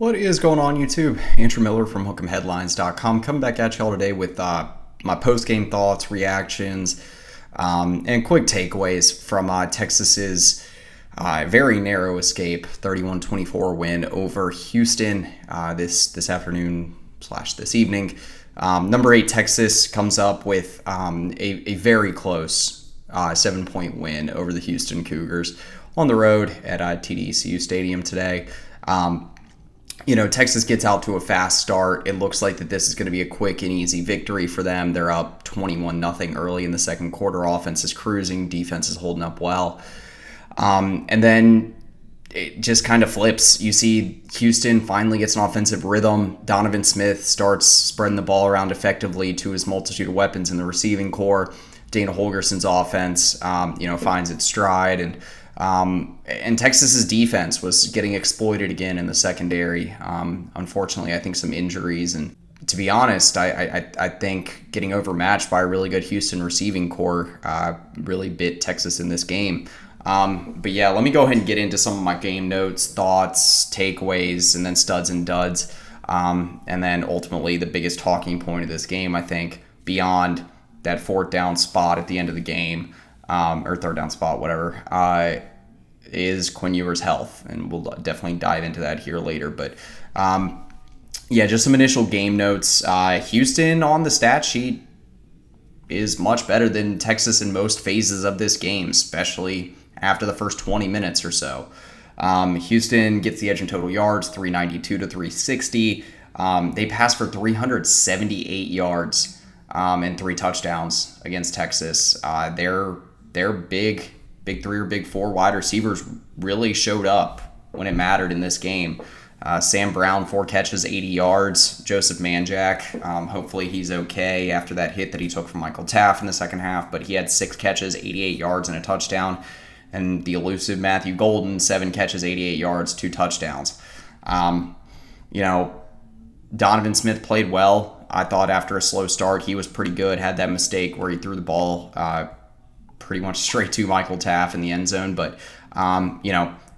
What is going on, YouTube? Andrew Miller from Hook'emHeadlines.com coming back at y'all today with my post-game thoughts, reactions, and quick takeaways from Texas's very narrow escape, 31-24 win over Houston this afternoon / this evening. Number 8 Texas comes up with a very close 7-point win over the Houston Cougars on the road at TDECU Stadium today. Texas gets out to a fast start. It looks like that this is going to be a quick and easy victory for them. They're up 21-0 early in the second quarter. Offense is cruising. Defense is holding up well. And then it just kind of flips. You see Houston finally gets an offensive rhythm. Donovan Smith starts spreading the ball around effectively to his multitude of weapons in the receiving core. Dana Holgerson's offense, finds its stride, and Texas's defense was getting exploited again in the secondary. Unfortunately, I think some injuries, and to be honest, I think getting overmatched by a really good Houston receiving core really bit Texas in this game. But yeah, let me go ahead and get into some of my game notes, thoughts, takeaways, and then studs and duds. And then ultimately the biggest talking point of this game, I think, beyond that fourth down spot at the end of the game, or third down spot, whatever, is Quinn Ewers' health. And we'll definitely dive into that here later. But just some initial game notes. Houston on the stat sheet is much better than Texas in most phases of this game, especially after the first 20 minutes or so. Houston gets the edge in total yards, 392 to 360. They pass for 378 yards and 3 touchdowns against Texas. Their big 3 or big 4 wide receivers really showed up when it mattered in this game. Sam Brown, 4 catches, 80 yards. Joseph Manjack, hopefully he's okay after that hit that he took from Michael Taft in the second half, but he had 6 catches, 88 yards, and a touchdown. And the elusive Matthew Golden, 7 catches, 88 yards, 2 touchdowns. Donovan Smith played well. I thought after a slow start, he was pretty good. Had that mistake where he threw the ball pretty much straight to Michael Taft in the end zone. But,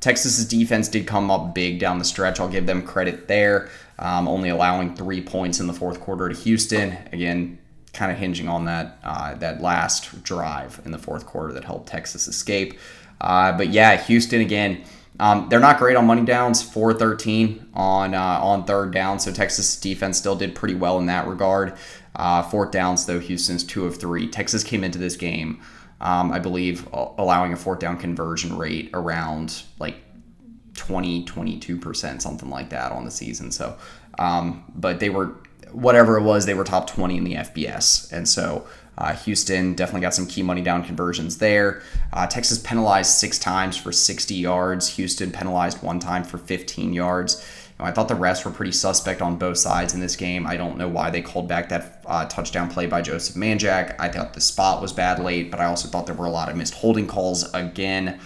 Texas's defense did come up big down the stretch. I'll give them credit there. Only allowing 3 points in the fourth quarter to Houston. Again, kind of hinging on that last drive in the fourth quarter that helped Texas escape. But yeah, Houston again, they're not great on money downs, 4-13 on third down, so Texas defense still did pretty well in that regard. Fourth downs, though, Houston's 2 of 3. Texas came into this game, I believe, allowing a fourth down conversion rate around like 22%, something like that on the season. So, but they were, whatever it was, they were top 20 in the FBS. And so Houston definitely got some key money down conversions there. Texas penalized 6 times for 60 yards. Houston penalized 1 time for 15 yards. I thought the refs were pretty suspect on both sides in this game. I don't know why they called back that touchdown play by Joseph Manjack. I thought the spot was bad late, but I also thought there were a lot of missed holding calls again.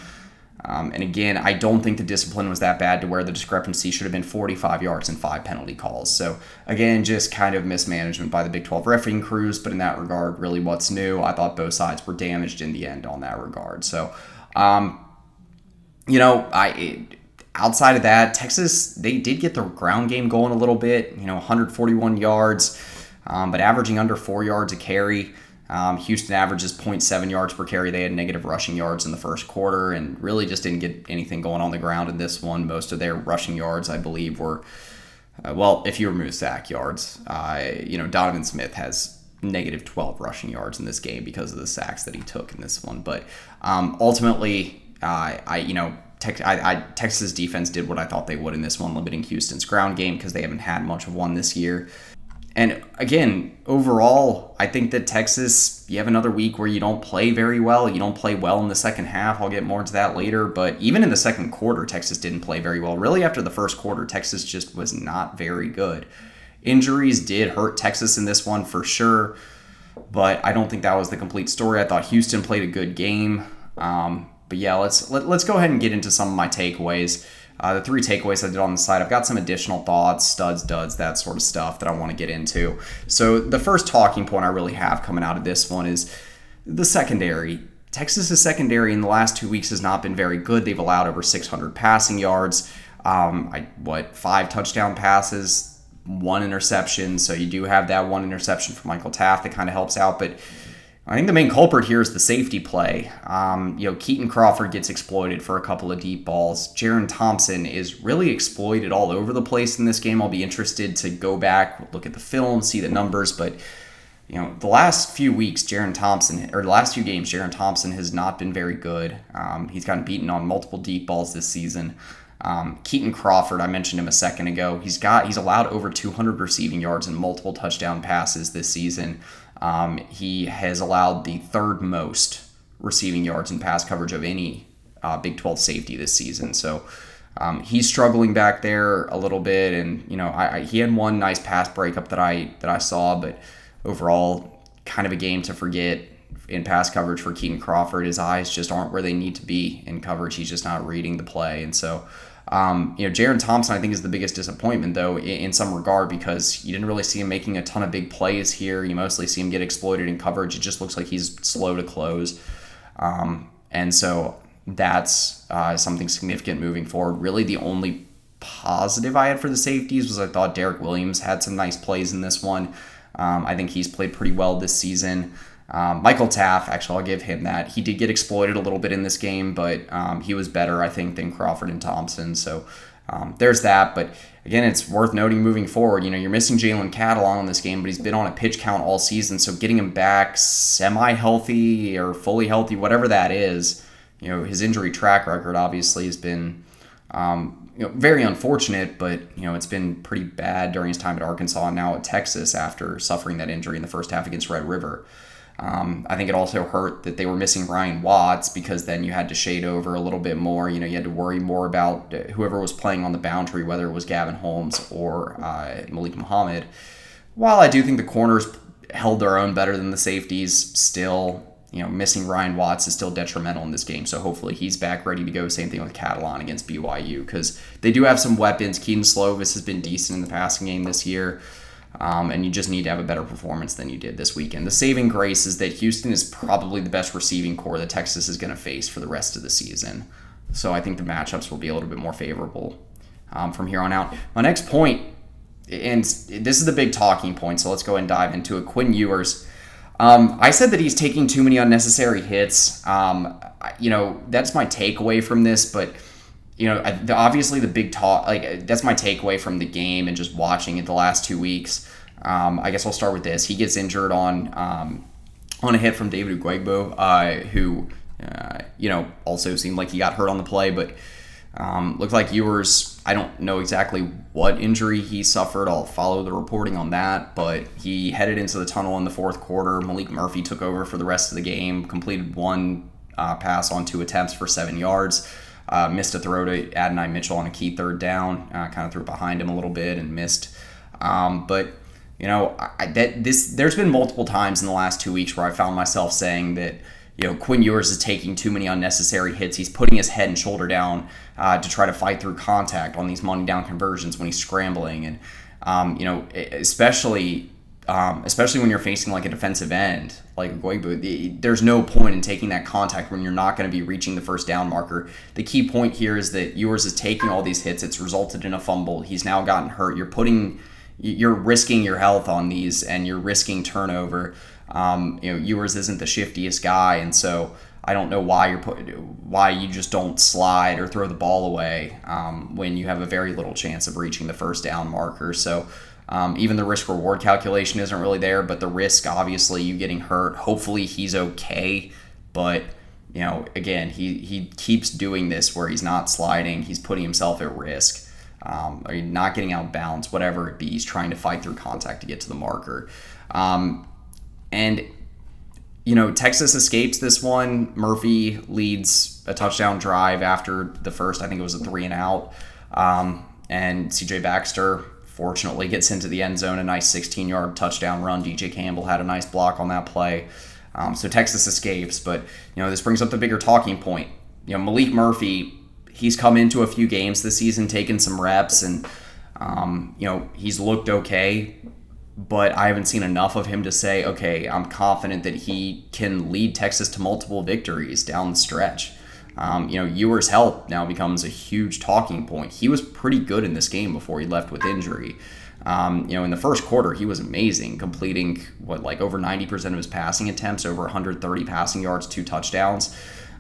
And again, I don't think the discipline was that bad to where the discrepancy should have been 45 yards and 5 penalty calls. So again, just kind of mismanagement by the Big 12 refereeing crews, but in that regard, really what's new? I thought both sides were damaged in the end on that regard. So, outside of that, Texas, they did get the ground game going a little bit, 141 yards, but averaging under 4 yards a carry. Houston averages 0.7 yards per carry. They had negative rushing yards in the first quarter and really just didn't get anything going on the ground in this one. Most of their rushing yards, I believe, were, if you remove sack yards, Donovan Smith has negative 12 rushing yards in this game because of the sacks that he took in this one. But ultimately, Texas defense did what I thought they would in this one, limiting Houston's ground game because they haven't had much of one this year. And again, overall, I think that Texas, you have another week where you don't play very well. You don't play well in the second half. I'll get more into that later. But even in the second quarter, Texas didn't play very well. Really, after the first quarter, Texas just was not very good. Injuries did hurt Texas in this one for sure. But I don't think that was the complete story. I thought Houston played a good game. But yeah, let's go ahead and get into some of my takeaways. The 3 takeaways I did on the side, I've got some additional thoughts, studs, duds, that sort of stuff that I want to get into. So the first talking point I really have coming out of this one is the secondary. Texas's secondary in the last 2 weeks has not been very good. They've allowed over 600 passing yards. 5 touchdown passes, 1 interception. So you do have that 1 interception from Michael Taft that kind of helps out. But I think the main culprit here is the safety play. Keaton Crawford gets exploited for a couple of deep balls. Jaron Thompson is really exploited all over the place in this game. I'll be interested to go back, look at the film, see the numbers. But, the last few games, Jaron Thompson has not been very good. He's gotten beaten on multiple deep balls this season. Keaton Crawford, I mentioned him a second ago. He's allowed over 200 receiving yards and multiple touchdown passes this season. He has allowed the 3rd most receiving yards and pass coverage of any Big 12 safety this season. So he's struggling back there a little bit, and he had one nice pass breakup that I saw, but overall, kind of a game to forget in pass coverage for Keaton Crawford. His eyes just aren't where they need to be in coverage. He's just not reading the play, and so. Jaron Thompson, I think, is the biggest disappointment, though, in some regard, because you didn't really see him making a ton of big plays here. You mostly see him get exploited in coverage. It just looks like he's slow to close. And so that's something significant moving forward. Really, the only positive I had for the safeties was I thought Derek Williams had some nice plays in this one. I think he's played pretty well this season. Michael Taft, actually, I'll give him that. He did get exploited a little bit in this game, but he was better, I think, than Crawford and Thompson. So there's that. But again, it's worth noting moving forward. You're missing Jalen Catalon in this game, but he's been on a pitch count all season. So getting him back semi-healthy or fully healthy, whatever that is, his injury track record obviously has been very unfortunate, but it's been pretty bad during his time at Arkansas and now at Texas after suffering that injury in the first half against Red River. I think it also hurt that they were missing Ryan Watts, because then you had to shade over a little bit more. You had to worry more about whoever was playing on the boundary, whether it was Gavin Holmes or Malik Muhammad. While I do think the corners held their own better than the safeties, still, missing Ryan Watts is still detrimental in this game. So hopefully he's back ready to go. Same thing with Catalon against BYU, because they do have some weapons. Keaton Slovis has been decent in the passing game this year. And you just need to have a better performance than you did this weekend. The saving grace is that Houston is probably the best receiving core that Texas is going to face for the rest of the season. So I think the matchups will be a little bit more favorable from here on out. My next point, and this is the big talking point, so let's go and dive into it. Quinn Ewers. I said that he's taking too many unnecessary hits. That's my takeaway from this, but obviously the big talk, that's my takeaway from the game and just watching it the last 2 weeks. I guess I'll start with this. He gets injured on a hit from David Ugwegbo, who, also seemed like he got hurt on the play, but looked like Ewers, I don't know exactly what injury he suffered. I'll follow the reporting on that, but he headed into the tunnel in the 4th quarter. Malik Murphy took over for the rest of the game, completed 1 pass on 2 attempts for 7 yards. Missed a throw to Adonai Mitchell on a key 3rd down. Kind of threw behind him a little bit and missed. But there's been multiple times in the last 2 weeks where I found myself saying that Quinn Ewers is taking too many unnecessary hits. He's putting his head and shoulder down to try to fight through contact on these money down conversions when he's scrambling, and especially when you're facing like a defensive end like Ugwegbo, there's no point in taking that contact when you're not going to be reaching the first down marker. The key point here is that Ewers is taking all these hits. It's resulted in a fumble. He's now gotten hurt. You're risking your health on these, and you're risking turnover. Ewers isn't the shiftiest guy, and so I don't know why you just don't slide or throw the ball away when you have a very little chance of reaching the first down marker. So even the risk-reward calculation isn't really there, but the risk, obviously, you getting hurt. Hopefully he's okay, but again, he keeps doing this where he's not sliding. He's putting himself at risk. Or not getting out of bounds, whatever it be. He's trying to fight through contact to get to the marker. Texas escapes this one. Murphy leads a touchdown drive after the first, I think it was a 3-and-out. And CJ Baxter fortunately gets into the end zone, a nice 16-yard touchdown run. DJ Campbell had a nice block on that play. So Texas escapes, but this brings up the bigger talking point. Malik Murphy, he's come into a few games this season, taken some reps, and he's looked okay, but I haven't seen enough of him to say, okay, I'm confident that he can lead Texas to multiple victories down the stretch. Ewers' health now becomes a huge talking point. He was pretty good in this game before he left with injury. In the first quarter, he was amazing, completing over 90% of his passing attempts, over 130 passing yards, 2 touchdowns.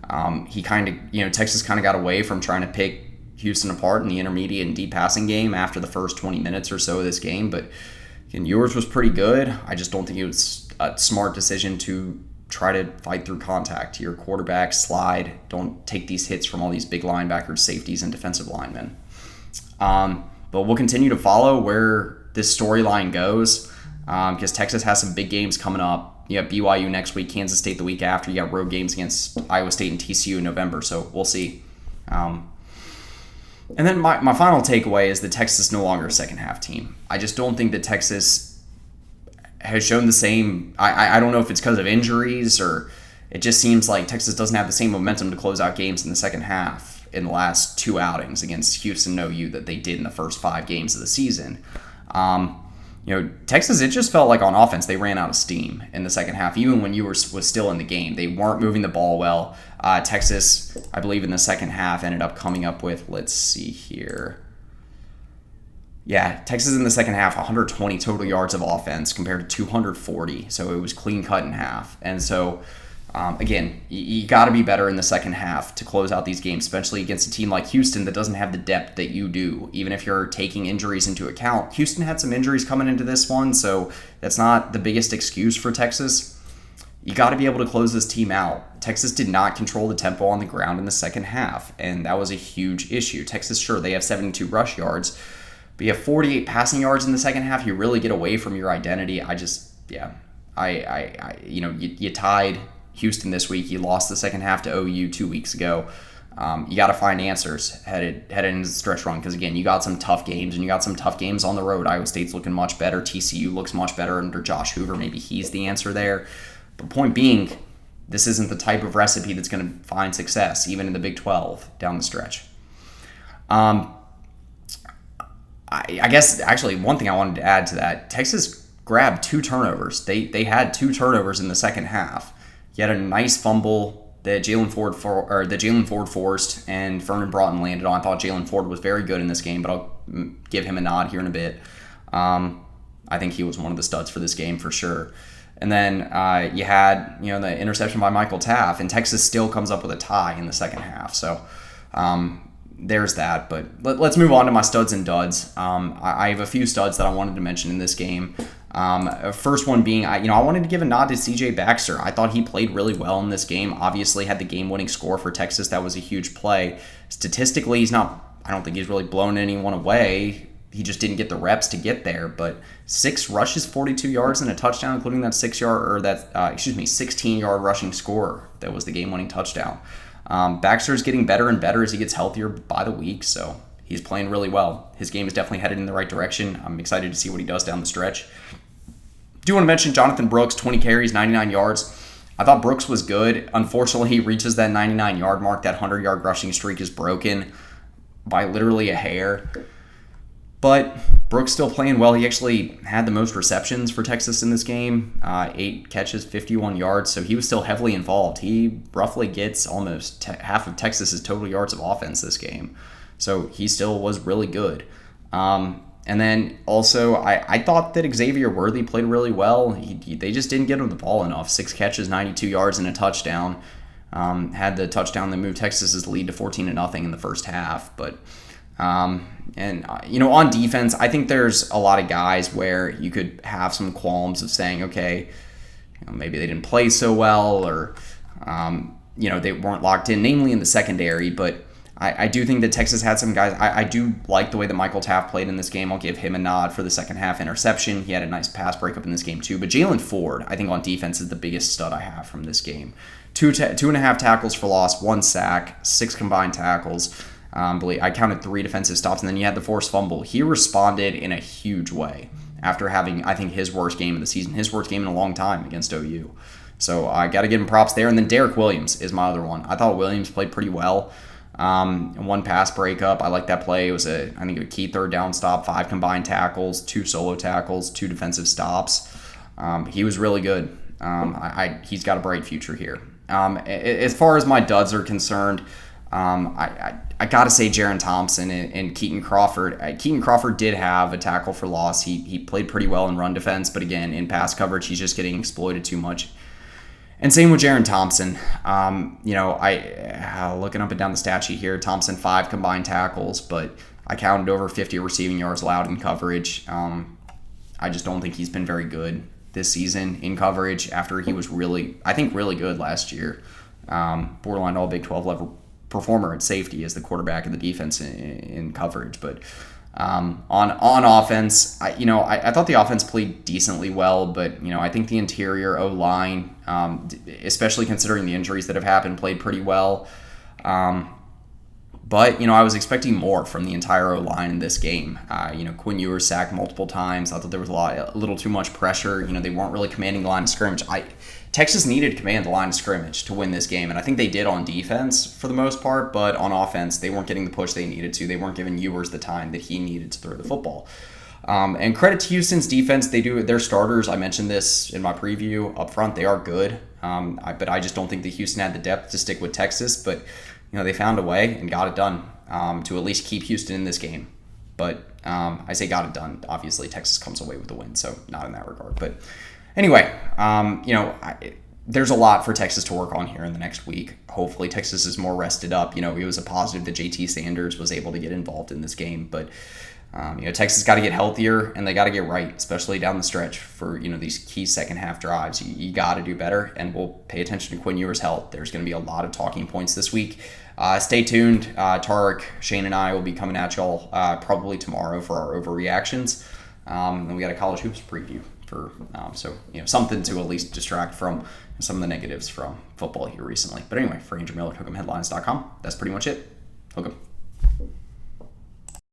Texas kind of got away from trying to pick Houston apart in the intermediate and deep passing game after the first 20 minutes or so of this game. But again, Ewers was pretty good. I just don't think it was a smart decision to try to fight through contact. Your quarterback, slide. Don't take these hits from all these big linebackers, safeties, and defensive linemen. But we'll continue to follow where this storyline goes because Texas has some big games coming up. You got BYU next week, Kansas State the week after. You got road games against Iowa State and TCU in November, so we'll see. And then my final takeaway is that Texas is no longer a second-half team. I just don't think that Texas has shown the same. I don't know if it's because of injuries or it just seems like Texas doesn't have the same momentum to close out games in the second half in the last 2 outings against Houston and OU that they did in the first 5 games of the season. Texas, it just felt like on offense they ran out of steam in the second half, even when Ewers was still in the game. They weren't moving the ball well. Texas, I believe in the second half, ended up coming up with, let's see here. Yeah, Texas in the second half, 120 total yards of offense compared to 240. So it was clean cut in half. And so, again, you got to be better in the second half to close out these games, especially against a team like Houston that doesn't have the depth that you do, even if you're taking injuries into account. Houston had some injuries coming into this one, so that's not the biggest excuse for Texas. You got to be able to close this team out. Texas did not control the tempo on the ground in the second half, and that was a huge issue. Texas, sure, they have 72 rush yards, but you have 48 passing yards in the second half. You really get away from your identity. You tied Houston this week. You lost the second half to OU 2 weeks ago. You got to find answers headed into the stretch run because, again, you got some tough games, and you got some tough games on the road. Iowa State's looking much better. TCU looks much better under Josh Hoover. Maybe he's the answer there. But point being, this isn't the type of recipe that's going to find success, even in the Big 12 down the stretch. I guess, actually, one thing I wanted to add to that, Texas grabbed 2 turnovers. They had 2 turnovers in the second half. You had a nice fumble that Jalen Ford forced and Vernon Broughton landed on. I thought Jalen Ford was very good in this game, but I'll give him a nod here in a bit. I think he was one of the studs for this game for sure. And then you had the interception by Michael Taft, and Texas still comes up with a tie in the second half. So there's that. But let's move on to my studs and duds. I have a few studs that I wanted to mention in this game. First one being, I wanted to give a nod to CJ Baxter. I thought he played really well in this game. Obviously had the game-winning score for Texas. That was a huge play. Statistically, I don't think he's really blown anyone away. He just didn't get the reps to get there. But 6 rushes, 42 yards, and a touchdown, including that 16-yard rushing score that was the game-winning touchdown. Baxter's getting better and better as he gets healthier by the week, so he's playing really well. His game is definitely headed in the right direction. I'm excited to see what he does down the stretch. Do want to mention Jonathan Brooks, 20 carries, 99 yards. I thought Brooks was good. Unfortunately, he reaches that 99-yard mark. That 100-yard rushing streak is broken by literally a hair. But Brooks still playing well. He actually had the most receptions for Texas in this game. 8 catches, 51 yards, so he was still heavily involved. He roughly gets almost half of Texas's total yards of offense this game. So he still was really good. And then also, I thought that Xavier Worthy played really well. They just didn't get him the ball enough. 6 catches, 92 yards, and a touchdown. Had the touchdown that moved Texas's lead to 14-0 in the first half. But on defense, I think there's a lot of guys where you could have some qualms of saying, okay, maybe they didn't play so well, or they weren't locked in, namely in the secondary. But I do think that Texas had some guys. I do like the way that Michael Taft played in this game. I'll give him a nod for the second half interception. He had a nice pass breakup in this game too. But Jalen Ford, I think on defense, is the biggest stud I have from this game. 2.5 tackles for loss, 1 sack, 6 combined tackles. I counted 3 defensive stops, and then you had the forced fumble. He responded in a huge way after having, I think, his worst game of the season, his worst game in a long time against OU. So I got to give him props there. And then Derek Williams is my other one. I thought Williams played pretty well. 1 pass breakup. I like that play. It was a key 3rd down stop, 5 combined tackles, 2 solo tackles, 2 defensive stops. He was really good. He's got a bright future here. As far as my duds are concerned, I got to say Jaron Thompson and Keaton Crawford. Keaton Crawford did have a tackle for loss. He played pretty well in run defense, but again, in pass coverage, he's just getting exploited too much. And same with Jaron Thompson. Looking up and down the stat sheet here, Thompson 5 combined tackles, but I counted over 50 receiving yards allowed in coverage. I just don't think he's been very good this season in coverage after he was really good last year. Borderline all Big 12 level performer at safety as the quarterback of the defense in coverage. But on offense, I thought the offense played decently well, but I think the interior O-line, especially considering the injuries that have happened, played pretty well. But I was expecting more from the entire O-line in this game. Quinn Ewers sacked multiple times. I thought there was a little too much pressure. They weren't really commanding the line of scrimmage. Texas needed to command the line of scrimmage to win this game, and I think they did on defense for the most part, but on offense, they weren't getting the push they needed to. They weren't giving Ewers the time that he needed to throw the football. And credit to Houston's defense. They do their starters. I mentioned this in my preview up front. They are good, but I just don't think that Houston had the depth to stick with Texas. But they found a way and got it done to at least keep Houston in this game. But I say got it done. Obviously, Texas comes away with the win, so not in that regard. But anyway, there's a lot for Texas to work on here in the next week. Hopefully, Texas is more rested up. It was a positive that JT Sanders was able to get involved in this game, but Texas got to get healthier and they got to get right, especially down the stretch for these key second half drives. You got to do better, and we'll pay attention to Quinn Ewers' health. There's going to be a lot of talking points this week. Stay tuned. Tarek, Shane, and I will be coming at y'all probably tomorrow for our overreactions. And we got a college hoops preview for something to at least distract from some of the negatives from football here recently. But anyway, for Andrew Miller, Hook'emHeadlines.com. That's pretty much it. Hook 'em.